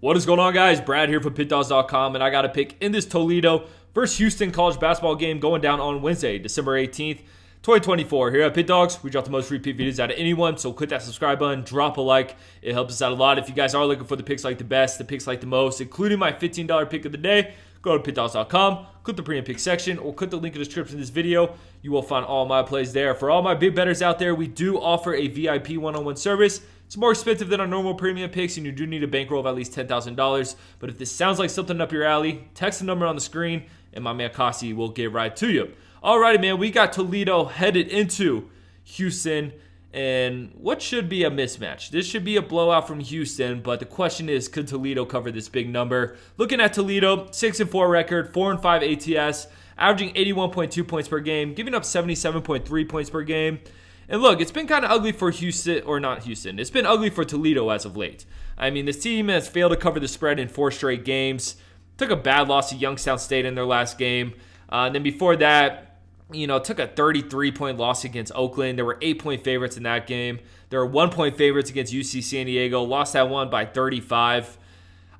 What is going on, guys? Brad here from Pickdawgz.com, and I got a pick in this Toledo versus Houston college basketball game going down on Wednesday, December 18th, 2024. Here at Pickdawgz, we drop the most repeat videos out of anyone, so click that subscribe button, drop a like. It helps us out a lot. If you guys are looking for the picks like the best, the picks like the most, including my $15 pick of the day, go to Pickdawgz.com, click the premium pick section, or click the link in the description of this video. You will find all my plays there. For all my big bettors out there, we do offer a VIP one-on-one service. It's more expensive than our normal premium picks, and you do need a bankroll of at least $10,000. But if this sounds like something up your alley, text the number on the screen, and my man Kasi will get right to you. Alrighty, man, we got Toledo headed into Houston, and what should be a mismatch? This should be a blowout from Houston, but the question is, could Toledo cover this big number? Looking at Toledo, 6-4 record, 4-5 ATS, averaging 81.2 points per game, giving up 77.3 points per game. And look, it's been kind of ugly for Houston, or not Houston. It's been ugly for Toledo as of late. I mean, this team has failed to cover the spread in 4 straight games. Took a bad loss to Youngstown State in their last game. And then before that, took a 33-point loss against Oakland. There were 8-point favorites in that game. There were 1-point favorites against UC San Diego. Lost that one by 35.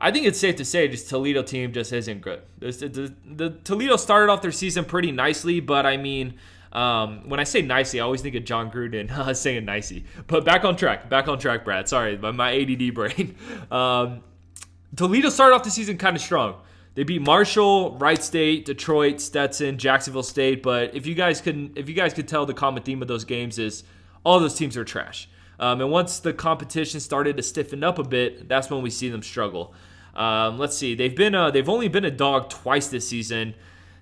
I think it's safe to say this Toledo team just isn't good. The Toledo started off their season pretty nicely, but I mean, when I say nicely, I always think of John Gruden saying nicey. But back on track, Brad. Sorry, my ADD brain. Toledo started off the season kind of strong. They beat Marshall, Wright State, Detroit, Stetson, Jacksonville State. But if you guys could tell, the common theme of those games is all those teams are trash. And once the competition started to stiffen up a bit, that's when we see them struggle. Let's see. They've only been a dog twice this season.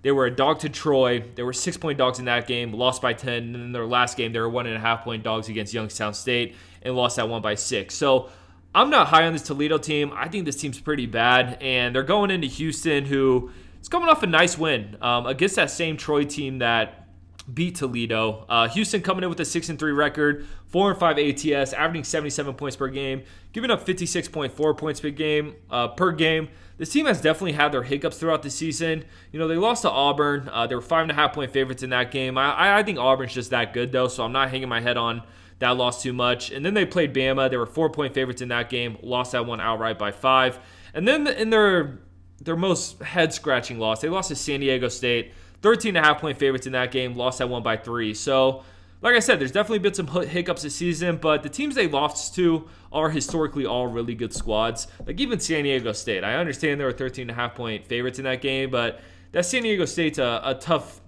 They were a dog to Troy. They were 6-point dogs in that game, lost by 10. And in their last game, they were 1.5-point dogs against Youngstown State and lost that one by 6. So I'm not high on this Toledo team. I think this team's pretty bad. And they're going into Houston, who is coming off a nice win against that same Troy team that beat Toledo. Houston coming in with a 6-3 record, 4-5 ATS, averaging 77 points per game, giving up 56.4 points per game. This team has definitely had their hiccups throughout the season. They lost to Auburn. They were 5.5-point favorites in that game. I think Auburn's just that good, though, so I'm not hanging my head on that loss too much. And then they played Bama. They were 4-point favorites in that game, lost that one outright by 5. And then in their most head-scratching loss, they lost to San Diego State, 13.5-point favorites in that game, lost that one by 3. So, like I said, there's definitely been some hiccups this season, but the teams they lost to are historically all really good squads. Like even San Diego State. I understand they were 13.5-point favorites in that game, but that San Diego State's a tough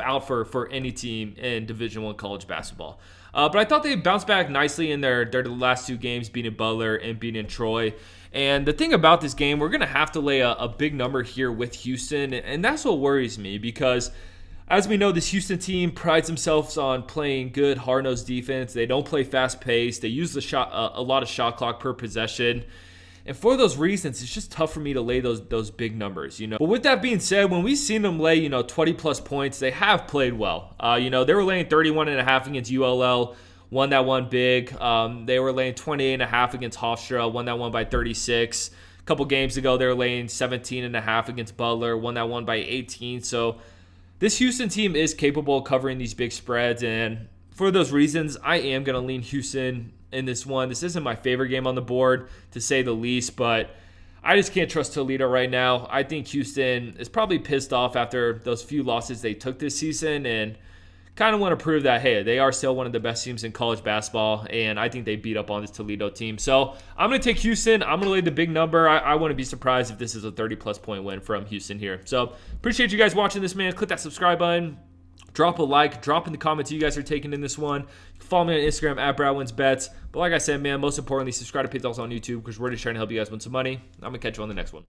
out for any team in Division I college basketball. But I thought they bounced back nicely in their last 2 games, beating Butler and beating Troy. And the thing about this game, we're going to have to lay a big number here with Houston, and that's what worries me because as we know, this Houston team prides themselves on playing good, hard-nosed defense. They don't play fast-paced. They use a lot of shot clock per possession. And for those reasons, it's just tough for me to lay those big numbers, But with that being said, when we've seen them lay, 20-plus points, they have played well. They were laying 31.5 against ULL, won that one big. They were laying 28.5 against Hofstra, won that one by 36. A couple games ago, they were laying 17.5 against Butler, won that one by 18. So this Houston team is capable of covering these big spreads, and for those reasons, I am going to lean Houston in this one. This isn't my favorite game on the board, to say the least, but I just can't trust Toledo right now. I think Houston is probably pissed off after those few losses they took this season and kind of want to prove that, hey, they are still one of the best teams in college basketball, and I think they beat up on this Toledo team. So I'm going to take Houston. I'm going to lay the big number. I wouldn't be surprised if this is a 30-plus point win from Houston here. So appreciate you guys watching this, man. Click that subscribe button. Drop a like. Drop in the comments you guys are taking in this one. Follow me on Instagram at BradWinsBets. But like I said, man, most importantly, subscribe to Pick Dawgz on YouTube because we're just trying to help you guys win some money. I'm going to catch you on the next one.